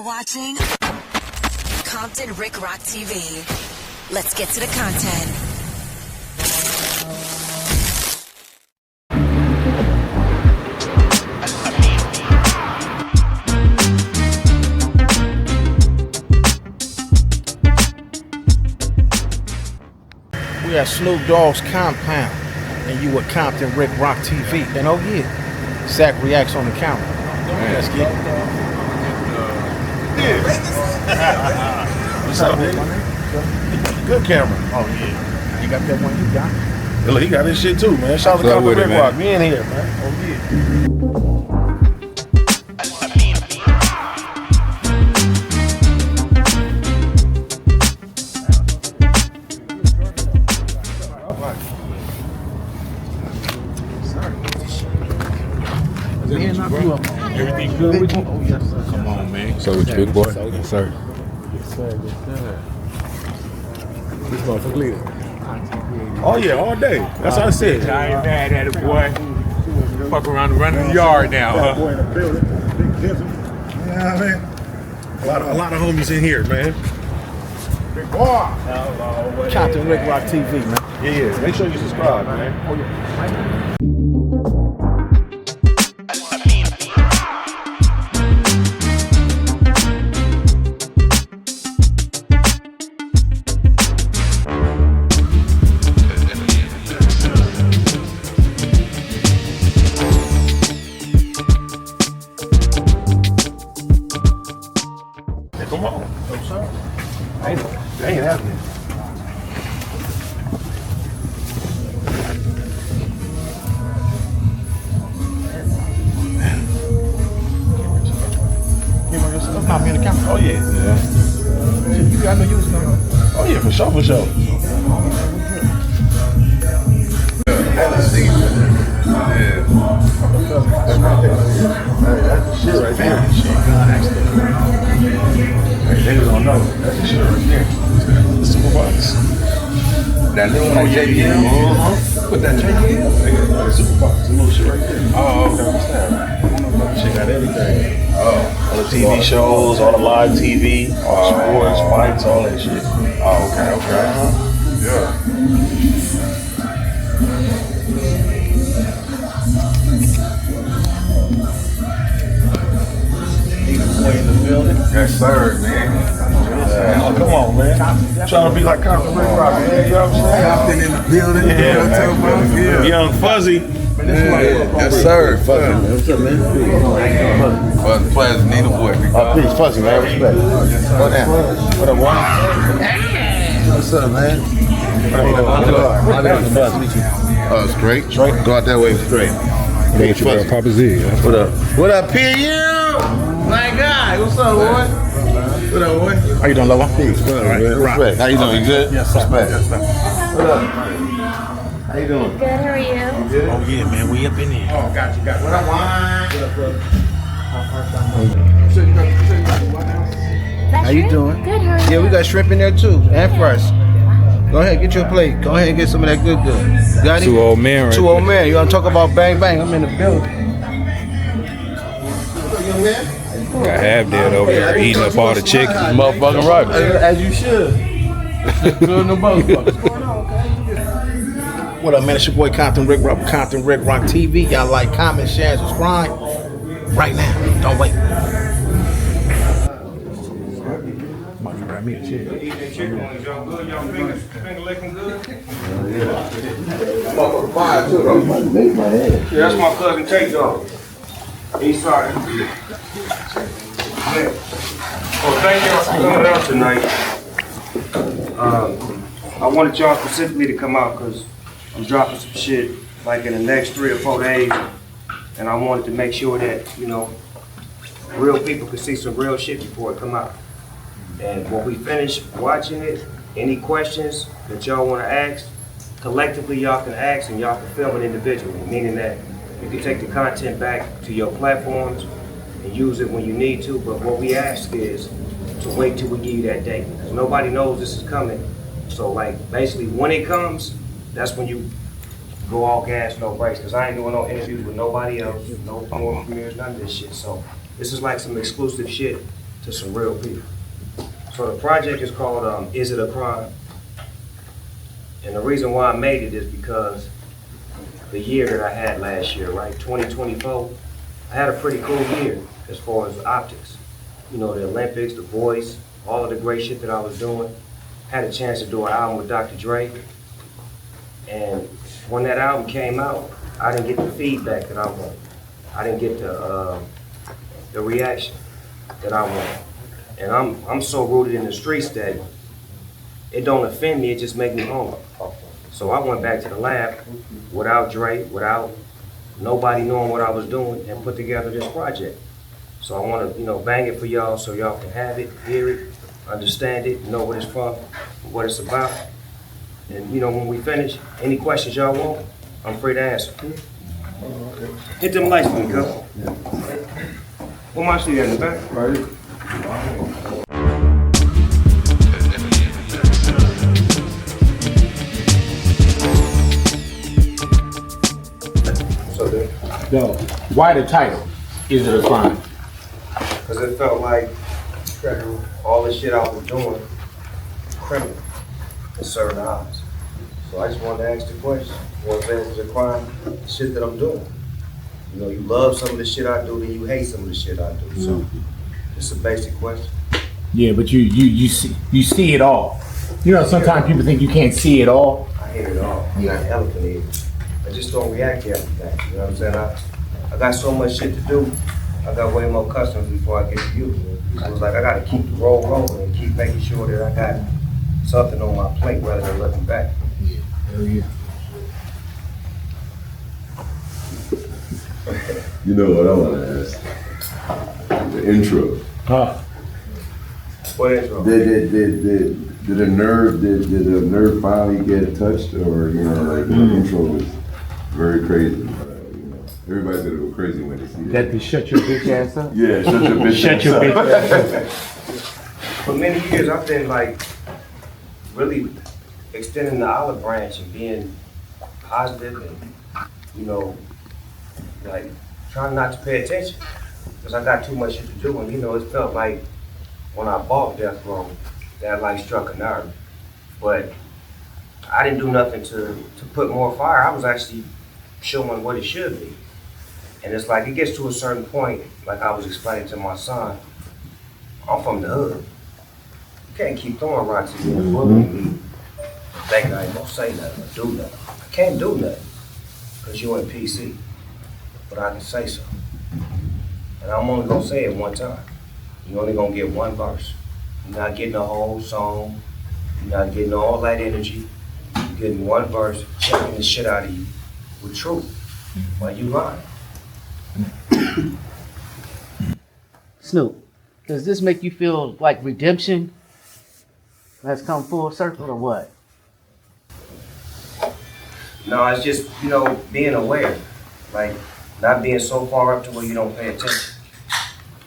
now watching Compton Rick Rock TV. Let's get to the content. We at Snoop Dogg's compound, and you at Compton Rick Rock TV. And oh yeah, Zach reacts on the camera. Let's get it. What's up, nigga? Good camera. Oh yeah, you got that one you got? Look, he got this shit too, man. Shout out to Compton Rick Rock. We in here, man. Oh yeah. Everything good with you? Oh yes, sir. Come on, man. So with you, big boy? Yes, sir. Yes, sir. Yes, sir. This motherfucker leader. Oh yeah, all day. That's what I said. I ain't mad at it, boy. Fuck around and run in the yard now, huh? Boy in the building. Big Jizzle. Yeah, man. A lot of homies in here, man. Big boy. Compton Rick Rock TV, man. Yeah. Make sure you subscribe, man. Oh yeah. Come on. Yes, sir. They ain't happening. That's not me in the camera. Oh yeah. I know you was gonna. Oh yeah, for sure, for sure. That's the shit right there. Niggas don't know. That's the shit right there. The super box. That little one, JBL? Put that JBL? The super box. The little shit right there. Oh, okay. What's that? Shit got everything. Oh. All the TV shows, all the live TV, all the sports, fights, all that shit. Oh, okay, okay. Yeah. In the building. Yes, sir, man. Oh, come on, man. Trying to be like Compton Rick Rock, man. You know what I'm saying? Compton in the building. Yeah, man. Young Fuzzy. Yes, sir. Fuzzy. What's up, man? Fuzzy Plaza, Nina boy. Peace, Fuzzy, man. Respect. What up, boy? What's up, man? Oh, it's great. Go out that way straight. Look at you, bro. Papa Z. Yeah. What up? What up, PU? My guy. What's up, boy? What up, boy? How you doing, Lola? Peace. What up, man? Respect. How you doing? You good? Yes, sir. Respect. Yes, sir. What up? How you doing? Good, how are you? Good? Oh yeah, man. We up in here. Oh, got you. What up, wine? How you doing? Good, how are you? Yeah, we got shrimp in there too, and fries. Go ahead, get your plate. Go ahead and get some of that good. Got it? Two old men right Two old men. You want to talk about bang bang? I'm in the building. Got half dead over there eating up all the chicken. Motherfucking right. As you should. Good no motherfucker. What up, man? It's your boy Compton Rick Rock TV. Y'all like, comment, share, subscribe right now. Don't wait. Grab me a chair. Yeah, that's my cousin Tate dog. East side. Well, thank y'all for coming out tonight. I wanted y'all specifically to come out because I'm dropping some shit like in the next 3 or 4 days, and I wanted to make sure that, you know, real people could see some real shit before it come out. And when we finish watching it, any questions that y'all want to ask, collectively y'all can ask and y'all can film it individually, meaning that you can take the content back to your platforms and use it when you need to, but what we ask is to wait till we give you that date. Because nobody knows this is coming. So like basically when it comes, that's when you go all gas, no brakes. Because I ain't doing no interviews with nobody else, no more premieres, none of this shit. So this is like some exclusive shit to some real people. So the project is called Is It a Crime? And the reason why I made it is because the year that I had last year, right, 2024, I had a pretty cool year as far as optics. You know, the Olympics, The Voice, all of the great shit that I was doing. Had a chance to do an album with Dr. Dre. And when that album came out, I didn't get the feedback that I wanted. I didn't get the reaction that I wanted. And I'm so rooted in the streets that it don't offend me, it just make me hungry. So I went back to the lab without Dre, without nobody knowing what I was doing, and put together this project. So I want to, you know, bang it for y'all so y'all can have it, hear it, understand it, know what it's from, what it's about. And, you know, when we finish, any questions y'all want, I'm free to answer. Hit them lights for me, cuz. What my shit in the back? Right. No. Why the title? Is it a crime? Because it felt like all the shit I was doing, criminal in certain eyes. So I just wanted to ask the question, what if it was a crime, the shit that I'm doing? You know, you love some of the shit I do, then you hate some of the shit I do. So it's a basic question. Yeah, but you see it all. You know, sometimes people think you can't see it all. I hear it all. I got elephant ears. I just don't react to everything. You know what I'm saying? I got so much shit to do. I got way more customers before I get to you. So it's like I gotta keep the roll rolling and keep making sure that I got something on my plate rather than looking back. Yeah, hell yeah. You know what I want to ask? The intro. Huh? What intro? Did a nerve finally get touched, or you know, like the intro was very crazy. You know, everybody's gonna go crazy when they see that. That to shut your bitch ass up? Yeah, shut your bitch Shut your bitch ass up. For many years, I've been like really extending the olive branch and being positive and, you know, like trying not to pay attention because I got too much shit to do. And, you know, it felt like when I bought Death Row, that like struck a nerve. But I didn't do nothing to put more fire. I was actually showing what it should be. And it's like, it gets to a certain point, like I was explaining to my son, I'm from the hood. You can't keep throwing rocks at me and bullying me, thinking I ain't gonna say nothing or do nothing. I can't do nothing, because you ain't PC, but I can say something. And I'm only gonna say it one time. You're only gonna get one verse. You're not getting a whole song. You're not getting all that energy. You're getting one verse, checking the shit out of you with truth. While you lying. Snoop, does this make you feel like redemption has come full circle or what? No, it's just, you know, being aware. Like, not being so far up to where you don't pay attention.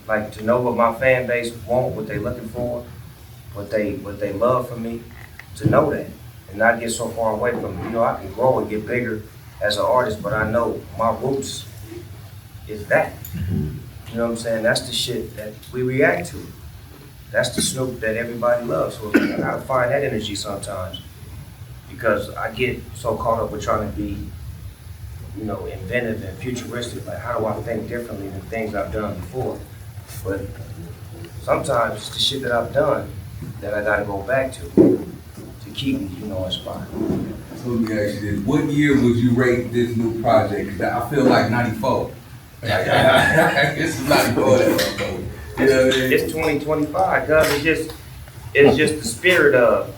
Like, to know what my fan base want, what they looking for, what they love from me, to know that and not get so far away from it. You know, I can grow and get bigger as an artist, but I know my roots is that. You know what I'm saying? That's the shit that we react to. That's the Snoop that everybody loves. So I gotta find that energy sometimes because I get so caught up with trying to be, you know, inventive and futuristic. Like, how do I think differently than things I've done before? But sometimes it's the shit that I've done that I gotta go back to keep me, you know, inspired. So let me ask you this. What year would you rate this new project? 'Cause I feel like 94. It's 94. You know what I mean? It's 2025, cause it's just the spirit of,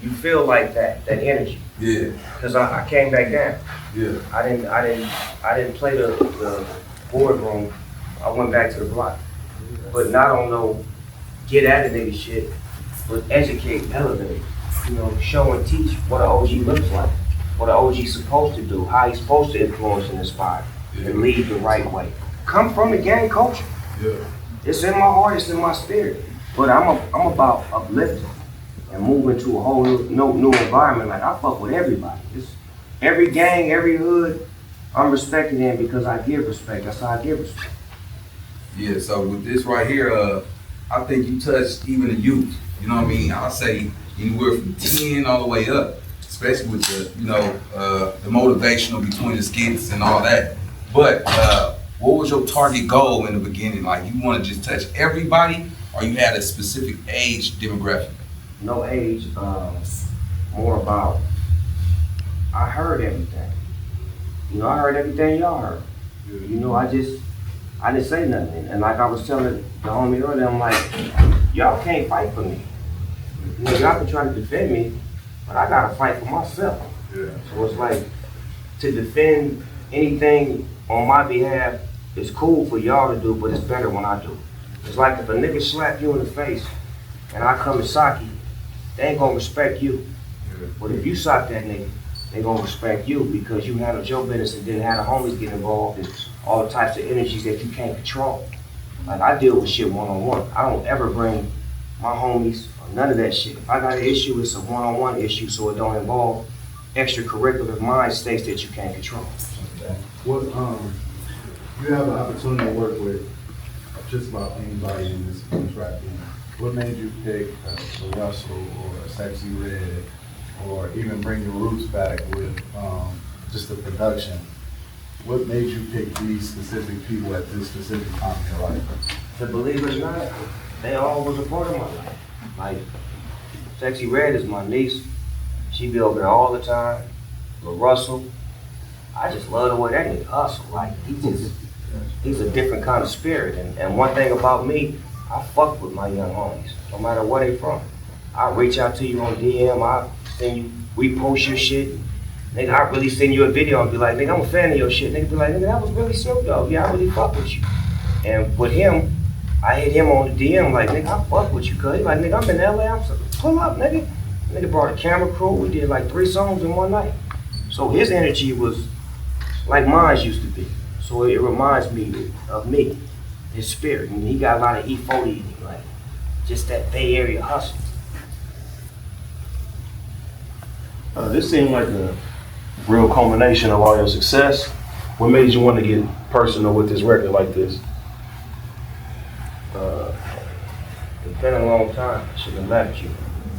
you feel like that energy. Yeah. Cause I came back down. Yeah. I didn't play the boardroom. I went back to the block. But not on no get at it nigga shit, but educate, elevate. You know, show and teach what an OG looks like, what an OG's supposed to do, how he's supposed to influence and inspire, and lead the right way. Come from the gang culture. Yeah. It's in my heart, it's in my spirit. But I'm about uplifting and moving to a whole new environment. Like, I fuck with everybody. It's every gang, every hood, I'm respecting them because I give respect. That's how I give respect. Yeah, so with this right here, I think you touched even the youth. You know what I mean? I'll say anywhere from 10 all the way up, especially with the, you know, the motivational between the skits and all that. But what was your target goal in the beginning? Like, you want to just touch everybody, or you had a specific age demographic? No age, more about, I heard everything. You know, I heard everything y'all heard. You know, I didn't say nothing. And like I was telling the homie earlier, I'm like, y'all can't fight for me. You know, y'all can try to defend me, but I gotta fight for myself. Yeah. So it's like, to defend anything on my behalf is cool for y'all to do, but it's better when I do. It's like if a nigga slap you in the face and I come and sock you, they ain't gonna respect you. Yeah. But if you sock that nigga, they gonna respect you because you handled your business and didn't have the homies get involved and all the types of energies that you can't control. Like, I deal with shit one-on-one. I don't ever bring my homies or none of that shit. If I got an issue, it's a one-on-one issue, so it don't involve extracurricular mind states that you can't control. What, you have an opportunity to work with just about anybody in this rap game. What made you pick a Russell or a Sexy Red, or even bring your roots back with just the production? What made you pick these specific people at this specific time in your life? To believe it or not, they all was a part of my life. Like, Sexy Red is my niece. She be over there all the time. But Russell, I just love the way that nigga hustle. Like, he's a different kind of spirit. And one thing about me, I fuck with my young homies, no matter where they from. I reach out to you on DM, I send you, repost your shit. Nigga, I really send you a video and be like, nigga, I'm a fan of your shit. Nigga be like, nigga, that was really Snoop Dogg. Yeah, I really fuck with you. And with him, I hit him on the DM like, nigga, I fuck with you, cuz. He like, nigga, I'm in LA, I'm so, pull up, nigga. Nigga brought a camera crew, we did like 3 songs in one night. So his energy was like mine used to be. So it reminds me of me, his spirit. I mean, he got a lot of E40 in him, like, just that Bay Area hustle. This seemed like a real culmination of all your success. What made you want to get personal with this record like this? It's been a long time. I should have left you.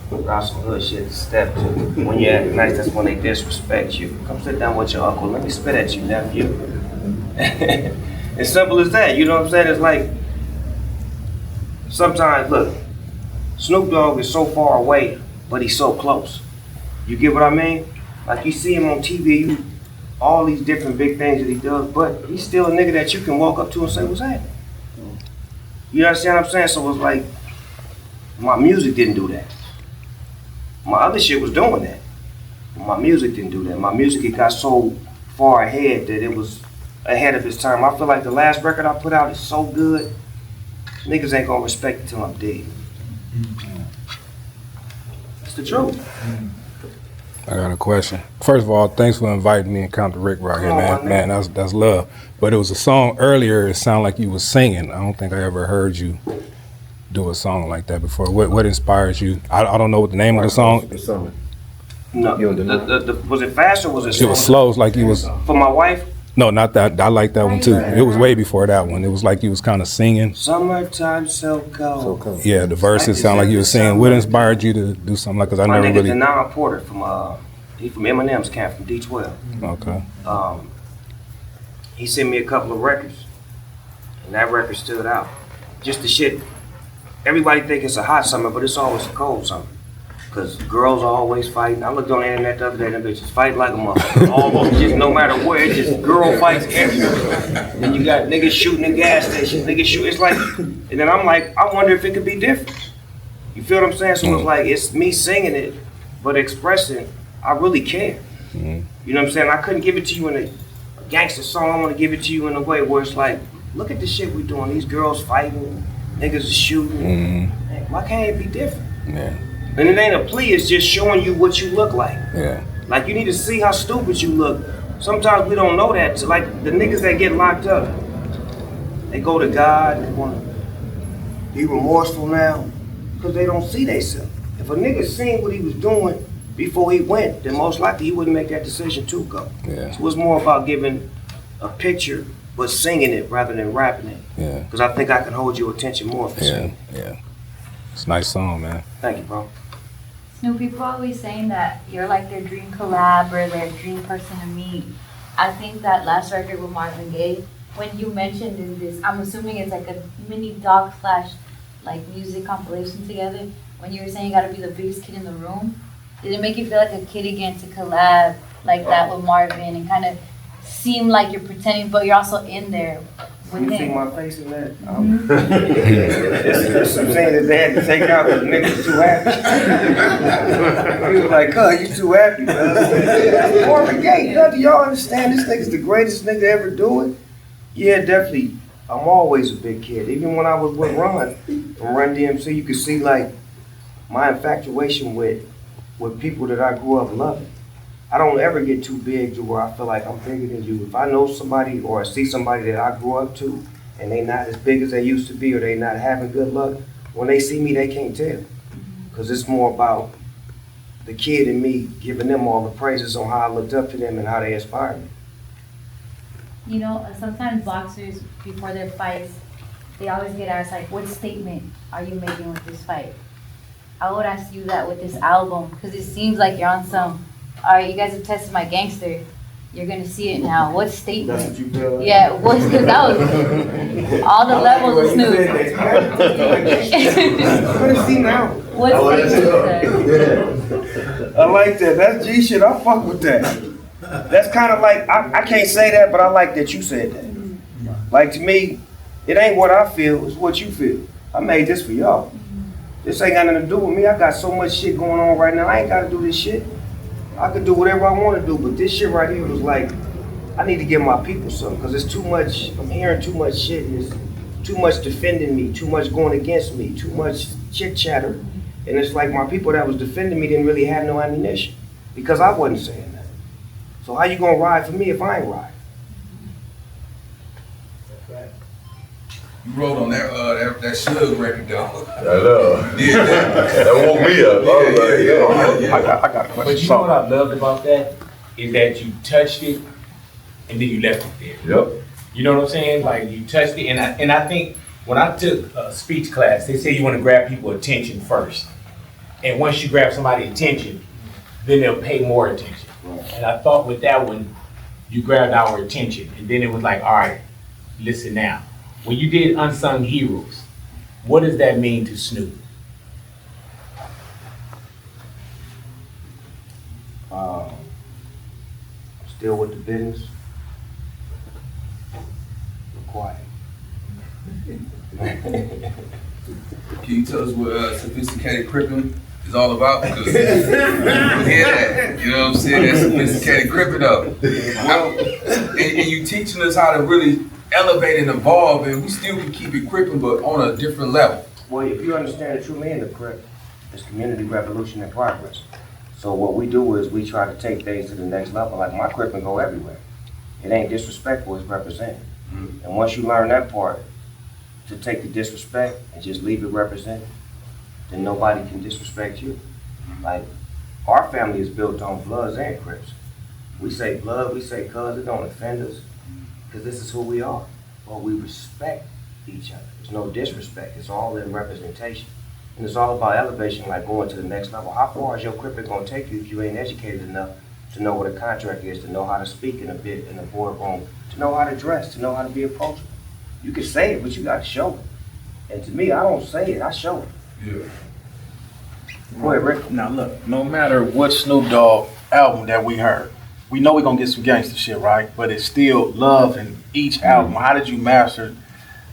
Got some hood shit to step to. When you act nice, that's when they disrespect you. Come sit down with your uncle. Let me spit at you, nephew. As simple as that. You know what I'm saying? It's like, sometimes, look, Snoop Dogg is so far away, but he's so close. You get what I mean? Like, you see him on TV, all these different big things that he does, but he's still a nigga that you can walk up to and say, what's happening? You understand what I'm saying? So it's like, my music didn't do that. My other shit was doing that. But my music didn't do that. My music, it got so far ahead that it was ahead of its time. I feel like the last record I put out is so good, niggas ain't gonna respect it till I'm dead. That's the truth. I got a question. First of all, thanks for inviting me and Compton Rick ROC here, man. Man, that's love. But it was a song earlier, it sounded like you was singing. I don't think I ever heard you do a song like that before. What inspires you? I don't know what the name of the song. No, was it fast or was it slow? It was slow. It was like you was. For my wife? No, not that. I like that one too. It was way before that one. It was like you was kind of singing. Summertime so cold. Yeah, the verses sound like you was singing. What inspired you to do something like? Cause I never really. My nigga Denon Porter he from Eminem's camp from D12. Okay. He sent me a couple of records, and that record stood out. Just the shit. Everybody think it's a hot summer, but it's always a cold summer. Cause girls are always fighting. I looked on the internet the other day, them bitches fight like a motherfucker. Almost just no matter where, it's just girl fights everywhere. Then you got niggas shooting in gas stations, niggas shoot. It's like, and then I'm like, I wonder if it could be different. You feel what I'm saying? So it's like, it's me singing it, but expressing, I really care. You know what I'm saying? I couldn't give it to you in a gangster song. I want to give it to you in a way where it's like, look at the shit we're doing. These girls fighting, niggas are shooting. Man, why can't it be different? Yeah. And it ain't a plea, it's just showing you what you look like. Yeah. Like, you need to see how stupid you look. Sometimes we don't know that. So like, the niggas that get locked up, they go to God, they want to be remorseful now, because they don't see themselves. If a nigga seen what he was doing before he went, then most likely he wouldn't make that decision to go. Yeah. So it's more about giving a picture but singing it rather than rapping it. Yeah. Because I think I can hold your attention more for singing. Yeah. It's a nice song, man. Thank you, bro. Snoop, people always saying that you're like their dream collab or their dream person to meet. I think that last record with Marvin Gaye, when you mentioned in this, I'm assuming it's like a mini DOGG / like music compilation together. When you were saying you gotta be the biggest kid in the room, did it make you feel like a kid again to collab like that with Marvin and kind of seem like you're pretending, but you're also in there with You him? see my face in that? It's some saying that they had to take out because the nigga was too happy. He was like, "Cuz, you too happy, man." Marvin Gaye, do y'all understand this nigga's the greatest nigga ever do it? Yeah, definitely. I'm always a big kid. Even when I was with Ron, from Run DMC, you could see like my infatuation with people that I grew up loving. I don't ever get too big to where I feel like I'm bigger than you. If I know somebody or I see somebody that I grew up to and they not as big as they used to be or they not having good luck, when they see me, they can't tell. Because it's more about the kid in me giving them all the praises on how I looked up to them and how they inspired me. You know, sometimes boxers, before their fights, they always get asked, like, what statement are you making with this fight? I would ask you that with this album, because it seems like you're on some, all right, you guys have tested my gangster. You're going to see it now. What statement? That's what you feel like? Yeah, what's that was all the levels of Snoop. See now. What statement is that? I like that. That's G shit. I fuck with that. That's kind of like, I can't say that, but I like that you said that. Like, to me, it ain't what I feel, it's what you feel. I made this for y'all. This ain't got nothing to do with me. I got so much shit going on right now. I ain't got to do this shit. I could do whatever I want to do, but this shit right here was like, I need to give my people something, because it's too much, I'm hearing too much shit, and it's too much defending me, too much going against me, too much chit chatter. And it's like my people that was defending me didn't really have no ammunition, because I wasn't saying that. So how you gonna ride for me if I ain't ride? You wrote on that Suge record, though. I know. Yeah, That woke me up. I was like, yo. I got a question. But you know what I loved about that is that you touched it and then you left it there. Yep. You know what I'm saying? Like you touched it, and I think when I took a speech class, they say you want to grab people's attention first, and once you grab somebody's attention, then they'll pay more attention. And I thought with that one, you grabbed our attention, and then it was like, all right, listen now. When you did Unsung Heroes, what does that mean to Snoop? Still with the business. Quiet. Can you tell us what sophisticated crippling is all about? Because you hear that, you know what I'm saying? That's sophisticated crippling up. And you teaching us how to really elevate and evolve, and we still can keep it crippling, but on a different level. Well, if you understand the true meaning of CRIP, it's community revolution and progress. So what we do is we try to take things to the next level. Like my CRIP can go everywhere. It ain't disrespectful, it's represented. Mm-hmm. And once you learn that part, to take the disrespect and just leave it represented, then nobody can disrespect you. Like, our family is built on Bloods and Crips. We say blood, we say cuz, it don't offend us, because this is who we are. But we respect each other. There's no disrespect, it's all in representation. And it's all about elevation, like going to the next level. How far is your Crip gonna take you if you ain't educated enough to know what a contract is, to know how to speak in a boardroom, to know how to dress, to know how to be approachable? You can say it, but you gotta show it. And to me, I don't say it, I show it. Yeah. Go ahead, Rick. Now look, no matter what Snoop Dogg album that we heard, we know we're gonna get some gangster shit, right? But it's still love in each album. How did you master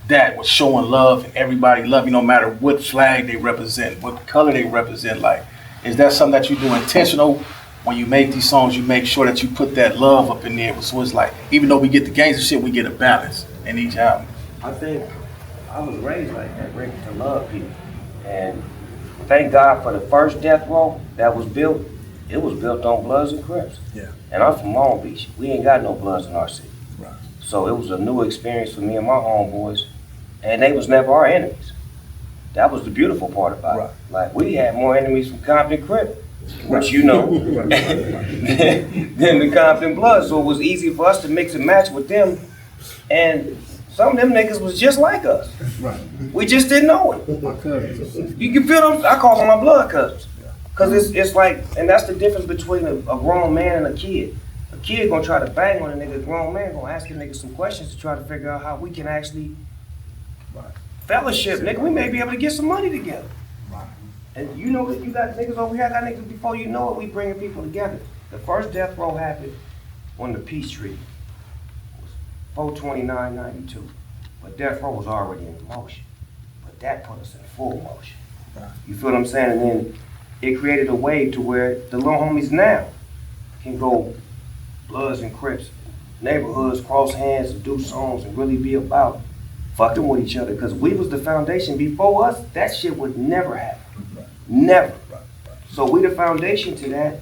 that with showing love and everybody love you no matter what flag they represent, what color they represent? Like, is that something that you do intentional? When you make these songs, you make sure that you put that love up in there. So it's like, even though we get the gangster shit, we get a balance in each album. I think I was raised like that, Rick, to love people. And thank God for the first death row that was built. It was built on Bloods and Crips. Yeah. And I'm from Long Beach. We ain't got no Bloods in our city. Right. So it was a new experience for me and my homeboys. And they was never our enemies. That was the beautiful part about it. Like, we had more enemies from Compton Crip, which you know, than the Compton Bloods. So it was easy for us to mix and match with them And some of them niggas was just like us. Right. We just didn't know it. My cousins. You can feel them, I call them my blood cousins. Cause it's like, and that's the difference between a grown man and a kid. A kid gonna try to bang on a nigga, a grown man gonna ask a nigga some questions to try to figure out how we can actually fellowship, nigga. We may be able to get some money together. And you know that you got niggas over here, I got niggas before you know it, we bringing people together. The first death row happened on the Peace Treaty. It was 4/29/92. But death row was already in motion. But that put us in full motion. You feel what I'm saying? And then it created a way to where the little homies now can go Bloods and Crips, neighborhoods, cross hands and do songs and really be about fucking with each other. Because we was the foundation. Before us, that shit would never happen. Never. So we the foundation to that.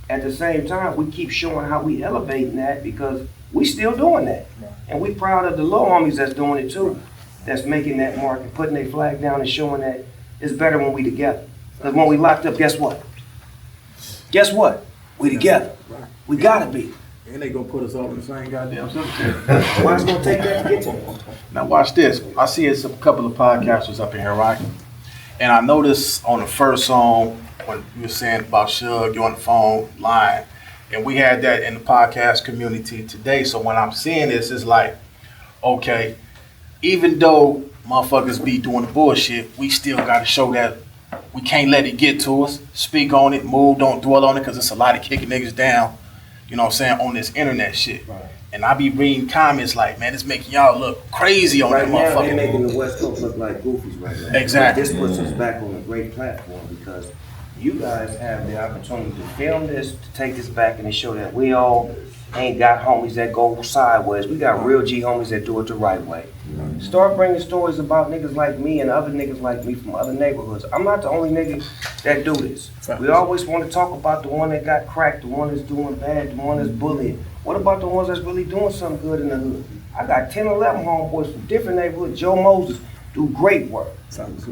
At the same time, we keep showing how we elevating that because we still doing that. And we proud of the little homies that's doing it too. That's making that mark and putting their flag down and showing that it's better when we together. Because when we locked up, guess what? Guess what? We together. We gotta be. And they gonna put us all in the same goddamn cemetery. Why it's gonna take that to get to them? Now watch this. I see it's a couple of podcasters up in here, right? And I noticed on the first song when you were saying about Suge, you on the phone line, and we had that in the podcast community today. So when I'm seeing this, it's like, okay, even though motherfuckers be doing the bullshit, we still gotta show that we can't let it get to us. Speak on it, move, don't dwell on it, because it's a lot of kicking niggas down, you know what I'm saying, on this internet shit. Right. And I be reading comments like, man, it's making y'all look crazy on that motherfucker. Right now, they're making the West Coast look like goofies right now. Exactly. This puts us back on a great platform because you guys have the opportunity to film this, to take this back and to show that we all ain't got homies that go sideways. We got real G homies that do it the right way. Start bringing stories about niggas like me and other niggas like me from other neighborhoods. I'm not the only nigga that do this. We always want to talk about the one that got cracked, the one that's doing bad, the one that's bullied. What about the ones that's really doing something good in the hood? I got 10, 11 homeboys from different neighborhoods. Joe Moses do great work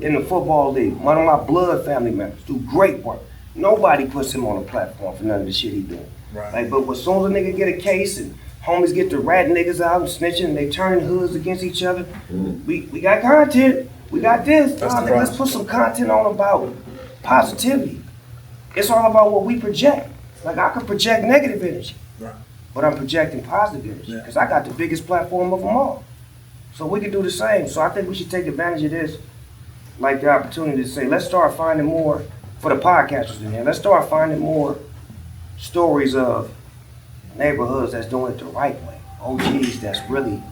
in the football league. One of my blood family members do great work. Nobody puts him on a platform for none of the shit he doing. Right. Like, but as soon as a nigga get a case and homies get the ratting niggas out and snitching and they turn hoods against each other, we got content. We got this. Nigga, let's put some content on about positivity. It's all about what we project. Like, I can project negative energy, but I'm projecting positive energy because I got the biggest platform of them all. So we can do the same. So I think we should take advantage of this, like the opportunity to say, let's start finding more, for the podcasters in here, let's start finding more stories of neighborhoods that's doing it the right way. OGs that's really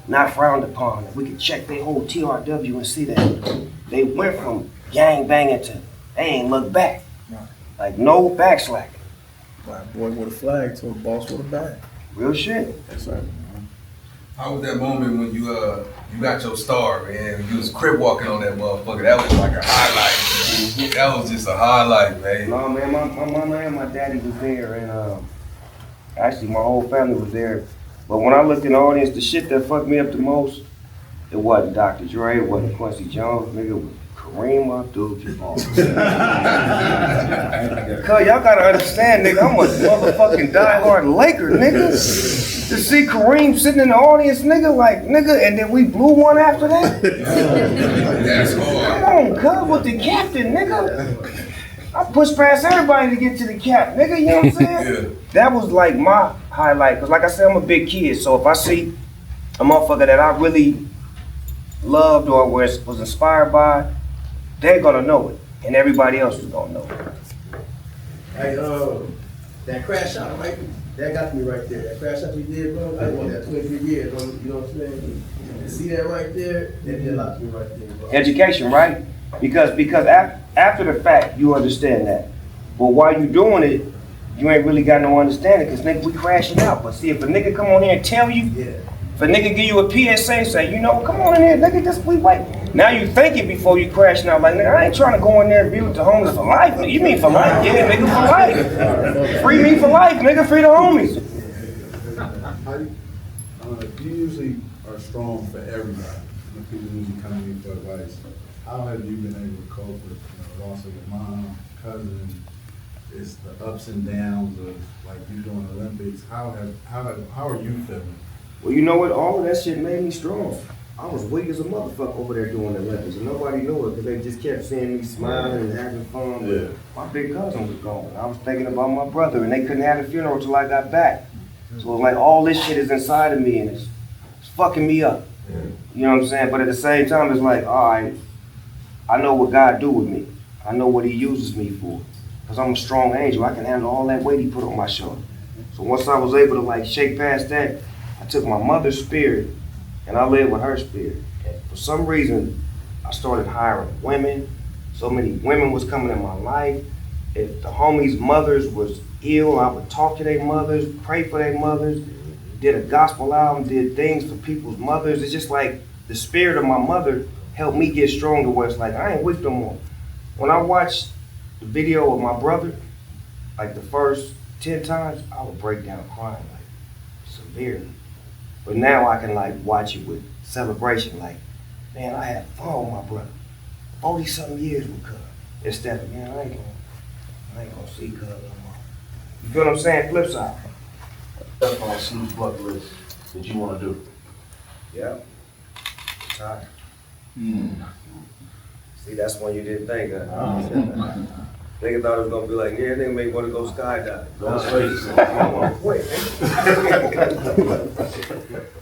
not frowned upon. If we could check their whole TRW and see that they went from gang banging to they ain't look back. Like no backslacking. Black boy with a flag to a boss with a bag. Real shit. That's right. How was that moment when you got your star and you was crib walking on that motherfucker? That was like a highlight. That was just a highlight, man. No, man, my mama and my daddy was there, and actually my whole family was there. But when I looked in the audience, the shit that fucked me up the most, it wasn't Dr. Dre, it wasn't Quincy Jones, nigga, it was Kareem Abdul-Jabbar. Cause y'all gotta understand, nigga, I'm a motherfucking diehard Laker, nigga. To see Kareem sitting in the audience, nigga, like, nigga, and then we blew one after that? That's hard. Come on, cuz, with the captain, nigga. I pushed past everybody to get to the cap, nigga, you know what I'm saying? Yeah. That was like my highlight, cause like I said, I'm a big kid, so if I see a motherfucker that I really loved or was inspired by, they're gonna know it, and everybody else is gonna know it. Hey, that crash out, right? That got me right there. That crash out you did, bro. I did that 23 years, bro. You know what I'm saying? And see that right there? That did lock me right there, bro. Education, right? Because after the fact, you understand that. But while you doing it, you ain't really got no understanding, because nigga, we crashing out. But see, if a nigga come on here and tell you, if a nigga give you a PSA, say, you know, come on in here, nigga, just we wait. Now you thinking before you crashing out, like, nigga, I ain't trying to go in there and be with the homies for life. Nigga. You mean for life? Yeah, nigga, for life. Free me for life, nigga, free the homies. You usually are strong for everybody. When people usually come to you for advice. How have you been able to cope with the loss of your mom, cousin? It's the ups and downs of like you doing Olympics. How are you feeling Well, you know what? All of that shit made me strong. I was weak as a motherfucker over there doing the Olympics, and nobody knew it because they just kept seeing me smiling and having fun. Yeah. My big cousin was gone. I was thinking about my brother, and they couldn't have the funeral till I got back. So it was like all this shit is inside of me, and it's fucking me up. You know what I'm saying? But at the same time, it's like, all right, I know what God do with me. I know what he uses me for. Because I'm a strong angel. I can handle all that weight he put on my shoulder. So once I was able to like shake past that, I took my mother's spirit and I lived with her spirit. And for some reason, I started hiring women. So many women was coming in my life. If the homies' mothers was ill, I would talk to their mothers, pray for their mothers, did a gospel album, did things for people's mothers. It's just like the spirit of my mother helped me get strong to where it's like, I ain't weak no more. When I watched the video of my brother, like the first 10 times, I would break down crying like severely. But now I can like watch it with celebration, like, man, I had fun with my brother. 40-something years with Cub. Instead of, man, I ain't gonna see Cub no more. You feel what I'm saying? Flip side. That's on Snoop's bucket list that you wanna do. Yeah. Tired. See, that's one you didn't think of. Nigga thought it was gonna be like, yeah, nigga may wanna go skydiving. Don't face it. I wanna quit.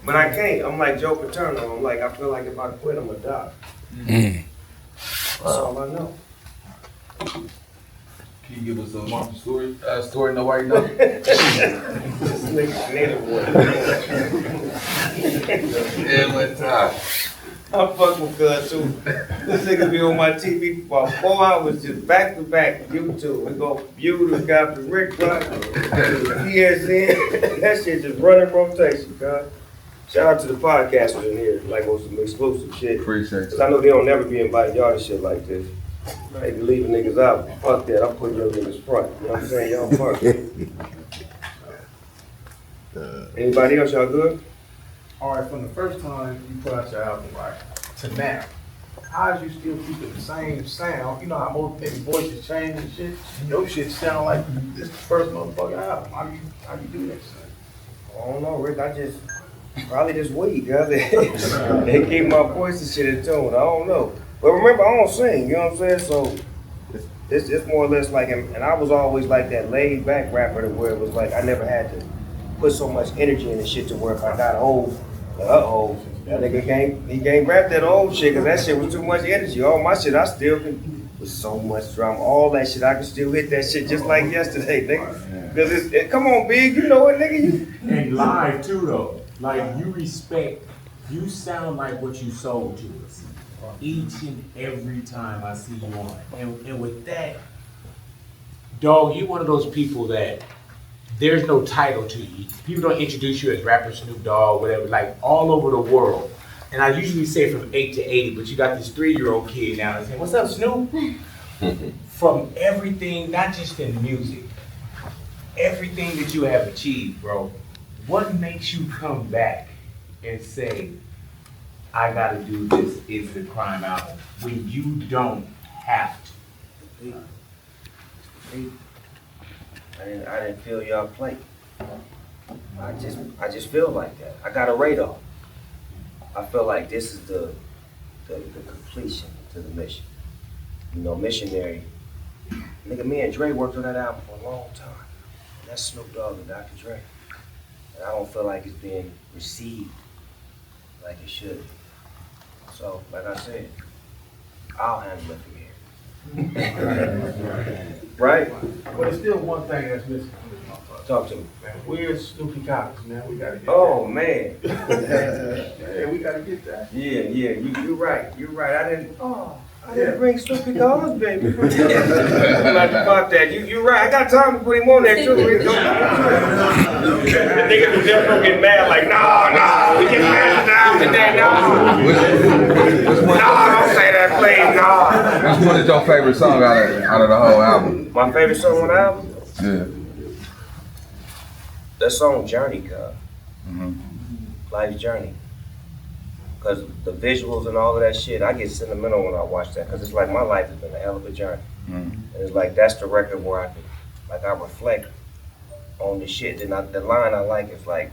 But I can't. I'm like Joe Paterno. I'm like, I feel like if I quit, I'm gonna die. That's all I know. Can you give us a story nobody knows? This nigga native boy. Yeah, what time? I'm fucking with Cuz too. This nigga be on my TV for about 4 hours, just back to back YouTube. We go from you to Compton Rick Rock, PSN. That shit just running rotation, cuz. Shout out to the podcasters in here, like on some exclusive shit. Appreciate it. Cause I know they don't never be inviting y'all to shit like this. They be leaving niggas out. Fuck that, I'm putting your niggas front. You know what I'm saying? Y'all fuck it. Anybody else, y'all good? All right, from the first time you put out your album, right, to now, how did you still keep it the same sound? You know how most maybe voices change and shit? Your shit sound like this the first motherfucking album. How you do that shit? I don't know, Rick. I just probably just weed, cuz they keep my voice and shit in tune. I don't know. But remember, I don't sing, you know what I'm saying? So it's more or less like, and I was always like that laid back rapper to where it was like I never had to put so much energy in the shit to where if I got old, that nigga can't rap that old shit because that shit was too much energy. All my shit, I still can, with so much drama, all that shit, I can still hit that shit just like yesterday, nigga. Because come on, Big, you know it, nigga. And live too, though. Like, you sound like what you sold to us each and every time I see you on. And with that, dog, you one of those people that there's no title to you. People don't introduce you as rapper Snoop Dogg, whatever, like all over the world. And I usually say from 8 to 80, but you got this 3-year-old kid now that's saying, what's up, Snoop? From everything, not just in music, everything that you have achieved, bro, what makes you come back and say, I gotta do this, Is the Crime album, when you don't have to? I didn't feel y'all play. I just feel like that. I got a radar. I feel like this is the completion to the mission. You know, missionary. Nigga, me and Dre worked on that album for a long time. And that's Snoop Dogg and Dr. Dre. And I don't feel like it's being received like it should. So, like I said, I'll handle it from here. Right? But it's still one thing that's missing from this motherfucker. Talk to me. Man, where's Snoopy Collins, man? We gotta get Oh, man. Yeah, we gotta get that. Yeah, you're right. I didn't bring Snoopy Collins, baby. I'm not about that. You're right. I got time to put him on there, too. The niggas was just gonna get mad, like, no, we get mad down today, no. Don't say that, please, no. Which one is your favorite song out of the whole album? My favorite song on the album? Yeah. That song, Journey, cuz. Life's Journey. Because the visuals and all of that shit, I get sentimental when I watch that. Because it's like my life has been a hell of a journey. And it's like, that's the record where I reflect on the shit. And the line I like is like,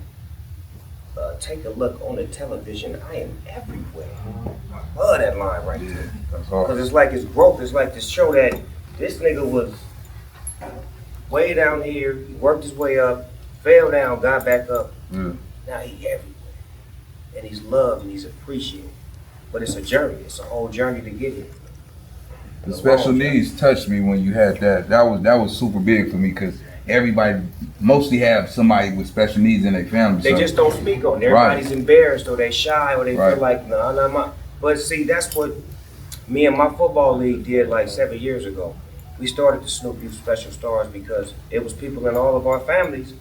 take a look on the television. I am everywhere. I love that line right there. Because it's like his growth. It's like to show that this nigga was way down here. He worked his way up, fell down, got back up. Now he everywhere. And he's loved and he's appreciated. But it's a journey. It's a whole journey to get here. The special needs touched me when you had that. That was super big for me because everybody mostly have somebody with special needs in their family. They just don't speak on it. Everybody's embarrassed or they shy or they feel like, nah, not my. But see, that's what me and my football league did like 7 years ago. We started the SNOOP Youth Special Stars because it was people in all of our families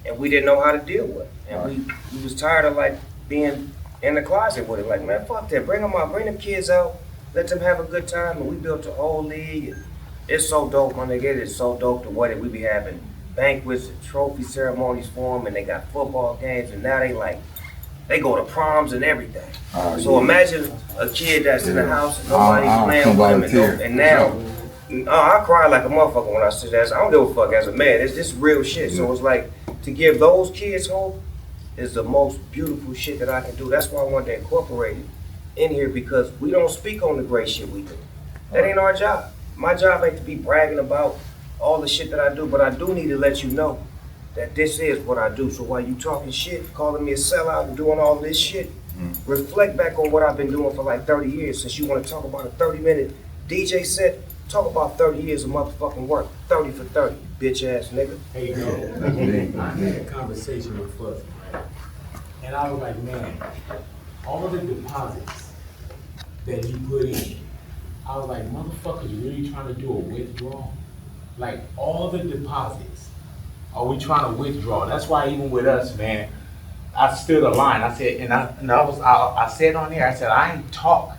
and we didn't know how to deal with it. And we was tired of like being in the closet with it. Like, man, fuck that. Bring them out. Bring them kids out. Let them have a good time. And we built a whole league. And it's so dope, my nigga. It is so dope the way that we be having banquets and trophy ceremonies for them, and they got football games, and now they go to proms and everything. So imagine a kid that's in the house and nobody's playing with him, and now I cry like a motherfucker when I see that. I don't give a fuck as a man. It's just real shit. So it's like to give those kids hope is the most beautiful shit that I can do. That's why I wanted to incorporate it in here because we don't speak on the great shit we do. That ain't our job. My job ain't to be bragging about all the shit that I do, but I do need to let you know that this is what I do. So while you talking shit, calling me a sellout and doing all this shit, reflect back on what I've been doing for like 30 years. Since you want to talk about a 30-minute DJ set, talk about 30 years of motherfucking work. 30 for 30, bitch ass nigga. Hey, yo, I had a conversation with Fuzzy, right? And I was like, man, all the deposits that you put in, I was like, motherfuckers really trying to do a withdrawal? Like all the deposits, are we trying to withdraw? That's why even with us, man, I stood a line. I said, I said on there, I said, I ain't talk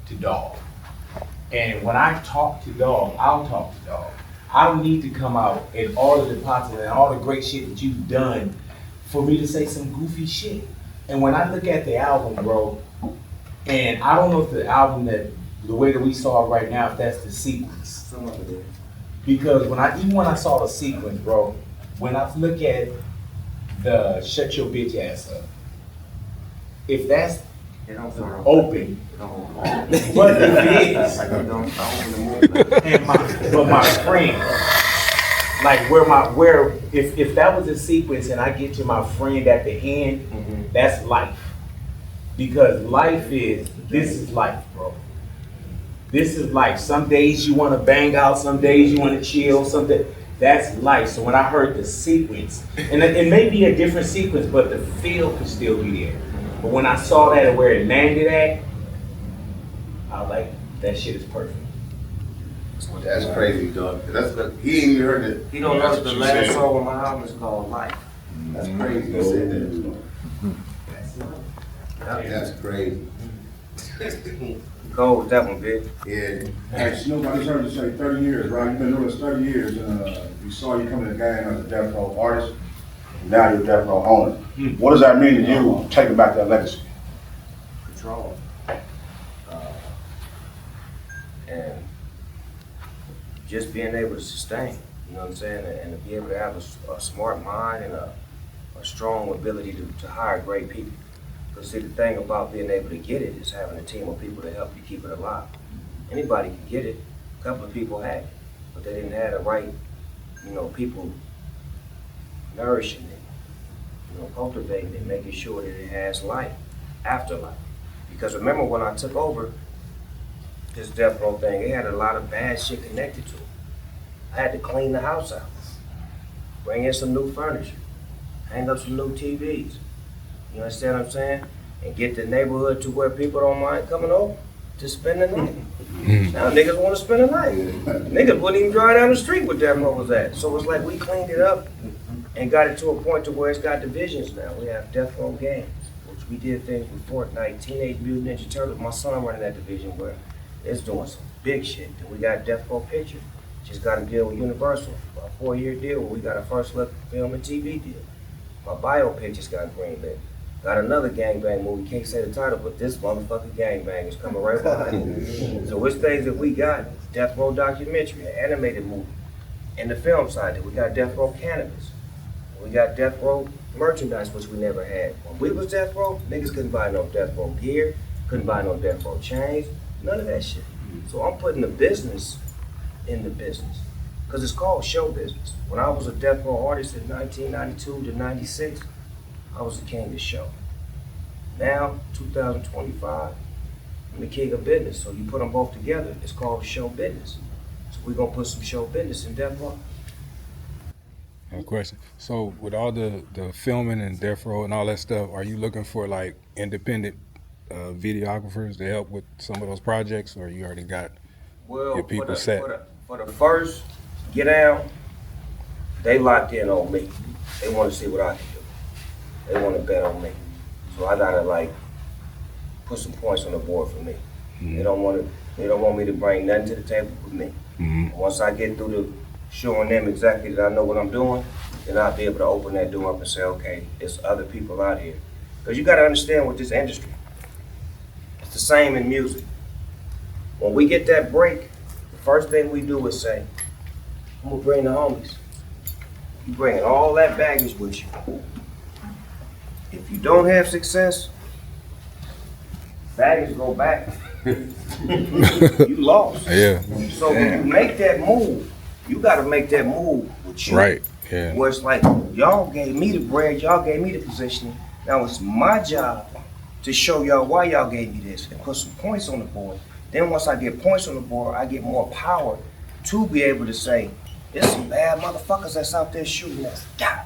to DOGG. And when I talk to DOGG, I'll talk to DOGG. I don't need to come out and all the deposits and all the great shit that you've done for me to say some goofy shit. And when I look at the album, bro, and I don't know if the album the way that we saw it right now, if that's the sequence. Some of it is. Because even when I saw the sequence, bro, when I look at the shut your bitch ass up, if that's open, but if it is, but my friend, like if that was a sequence and I get to my friend at the end, that's life. Because this is life, bro. This is life. Some days you want to bang out, some days you want to chill, that's life. So when I heard the sequence, and it may be a different sequence, but the feel could still be there. But when I saw that and where it landed at, I was like, that shit is perfect. That's crazy, dog. He ain't even heard it. He don't know that the last song on my album is called Life. That's crazy. You said that. That's crazy. Go with that one, big. Yeah. Hey, Snoop, I just heard you say 30 years, right? You've been doing this 30 years, and we saw you come in the game as a Death Row artist, and now you're a Death Row owner. What does that mean to you, taking back that legacy? Control. And just being able to sustain, you know what I'm saying? And to be able to have a smart mind and a strong ability to hire great people. Because see, the thing about being able to get it is having a team of people to help you keep it alive. Anybody can get it. A couple of people had it, but they didn't have the right, people nourishing it, cultivating it, making sure that it has life, afterlife. Because remember when I took over this Death Row thing, it had a lot of bad shit connected to it. I had to clean the house out, bring in some new furniture, hang up some new TVs. You understand what I'm saying? And get the neighborhood to where people don't mind coming over to spend the night. Now niggas want to spend the night. Niggas wouldn't even drive down the street where Death Row was at. So it's like we cleaned it up and got it to a point to where it's got divisions now. We have Death Row games, which we did things with Fortnite, Teenage Mutant Ninja Turtles. My son running that division where it's doing some big shit. And we got Death Row Picture. Just got a deal with Universal, a 4-year deal where we got a first look film and TV deal. My biopic just got greenlit. Got another gangbang movie, can't say the title, but this motherfucking gangbang is coming right behind it. So it's things that we got, Death Row documentary, an animated movie. And the film side, that we got Death Row Cannabis. We got Death Row merchandise, which we never had. When we was Death Row, niggas couldn't buy no Death Row gear, couldn't buy no Death Row chains, none of that shit. So I'm putting the business in the business, because it's called show business. When I was a Death Row artist in 1992 to 96, I was the king of show. Now, 2025, I'm the king of business. So you put them both together, it's called show business. So we're gonna put some show business in Death Row. No question. So with all the filming and Death Row and all that stuff, are you looking for like independent videographers to help with some of those projects, or you already got your people set? For the first get down, they locked in on me. They want to see what I can do. They want to bet on me. So I gotta like put some points on the board for me. They don't want me to bring nothing to the table with me. Once I get through the showing them exactly that I know what I'm doing, then I'll be able to open that door up and say, okay, there's other people out here. Because you gotta understand with this industry, it's the same in music. When we get that break, the first thing we do is say, I'm gonna bring the homies. You bringing all that baggage with you. If you don't have success, baggage go back. You lost. Yeah. So when you make that move, you gotta make that move with you. Right. Yeah. Where it's like, y'all gave me the bread, y'all gave me the positioning. Now it's my job to show y'all why y'all gave me this and put some points on the board. Then once I get points on the board, I get more power to be able to say, there's some bad motherfuckers that's out there shooting us. God.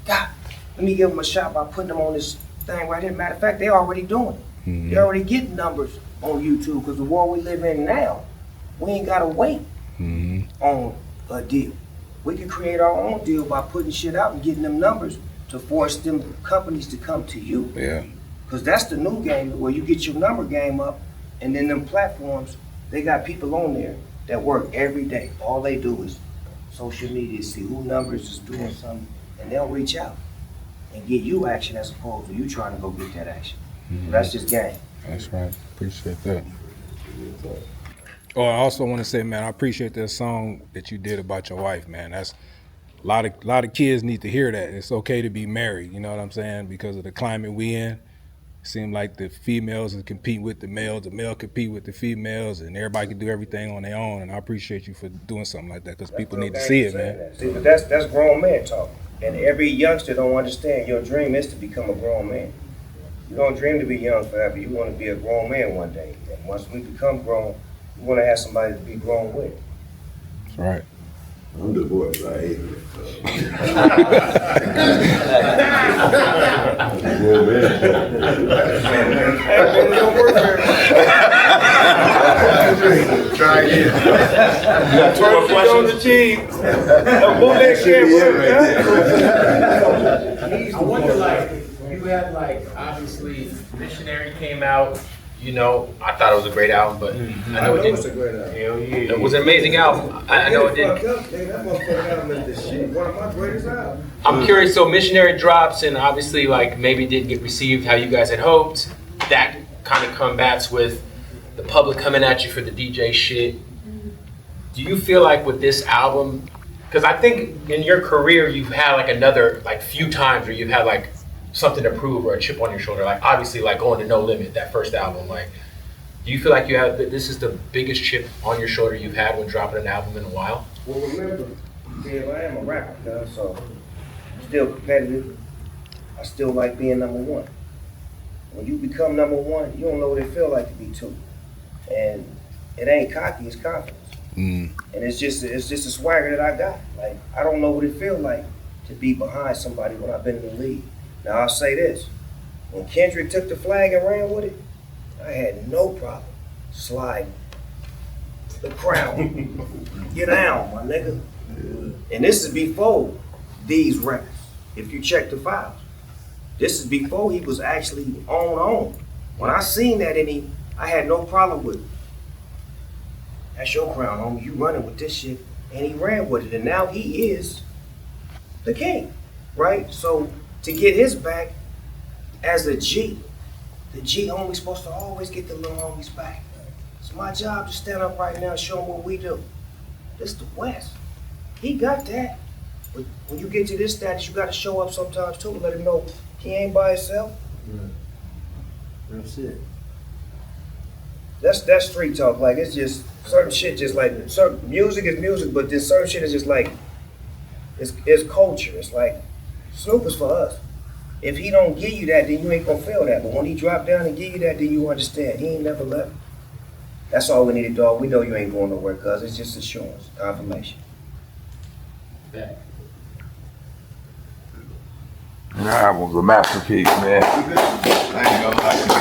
Let me give them a shot by putting them on this thing right here. Matter of fact, they're already doing it. They're already getting numbers on YouTube, because the world we live in now, we ain't gotta wait on a deal. We can create our own deal by putting shit out and getting them numbers to force them companies to come to you. Yeah. Because that's the new game, where you get your number game up, and then them platforms, they got people on there that work every day. All they do is social media, see who numbers is doing something, and they'll reach out and get you action as opposed to you trying to go get that action. So that's just game. That's right. Appreciate that. Oh, I also want to say, man, I appreciate that song that you did about your wife, man. That's a lot of kids need to hear that. It's okay to be married, you know what I'm saying? Because of the climate we in, it seems like the females compete with the males, the male compete with the females, and everybody can do everything on their own. And I appreciate you for doing something like that, because people need to see it, man. See, but that's grown man talk. And every youngster don't understand your dream is to become a grown man. You don't dream to be young forever. You want to be a grown man one day. And once we become grown, you want to have somebody to be grown with. That's right. I'm divorced. I hate it. Try again. On the cheese. I wonder, like, you had, like, obviously, Missionary came out. You know, I thought it was a great album, but I know it didn't. It's a great album. Hell yeah. It was an amazing album. I know it didn't. That motherfucker album is the shit. One of my greatest albums. I'm curious, so Missionary drops and obviously like maybe didn't get received how you guys had hoped. That kind of combats with the public coming at you for the DJ shit. Do you feel like with this album, because I think in your career you've had like another like few times where you've had like something to prove or a chip on your shoulder, like obviously like going to No Limit, that first album, like do you feel like you have this is the biggest chip on your shoulder you've had when dropping an album in a while? Well, remember, I am a rapper, so I'm still competitive. I still like being number one. When you become number one, you don't know what it feels like to be two. And it ain't cocky, it's confidence. And it's just a swagger that I got. Like, I don't know what it feels like to be behind somebody when I've been in the league. Now I'll say this, when Kendrick took the flag and ran with it, I had no problem sliding the crown. Get down, my nigga. And this is before these records, if you check the files. This is before he was actually on. When I seen that in him, I had no problem with it. That's your crown, homie. You running with this shit. And he ran with it. And now he is the king, right? So to get his back as a G, the G homie's supposed to always get the little homies back. It's my job to stand up right now and show them what we do. This the West. He got that. But when you get to this status, you gotta show up sometimes too, let him know he ain't by himself. That's it. That's street talk. Like, it's just certain shit. Just like certain music is music, but then certain shit is just like it's culture. It's like Snoop is for us. If he don't give you that, then you ain't gonna feel that. But when he drop down and give you that, then you understand he ain't never left. That's all we needed, dog. We know you ain't going nowhere, cuz it's just assurance, confirmation. That album's a masterpiece, man. I ain't gonna lie.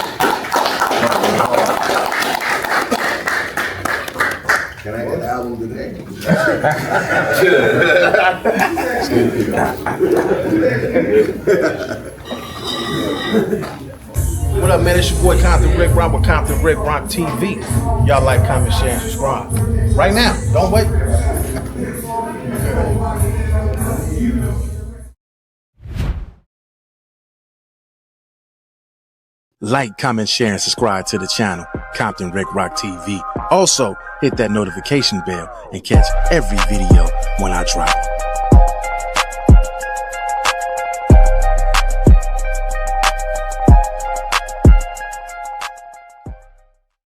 Can I get the album today? What up, man? It's your boy Compton Rick Rock with Compton Rick Rock TV. Y'all like, comment, share, and subscribe. Right now. Don't wait. Like, comment, share, and subscribe to the channel, Compton Rick Rock TV. Also, hit that notification bell and catch every video when I drop.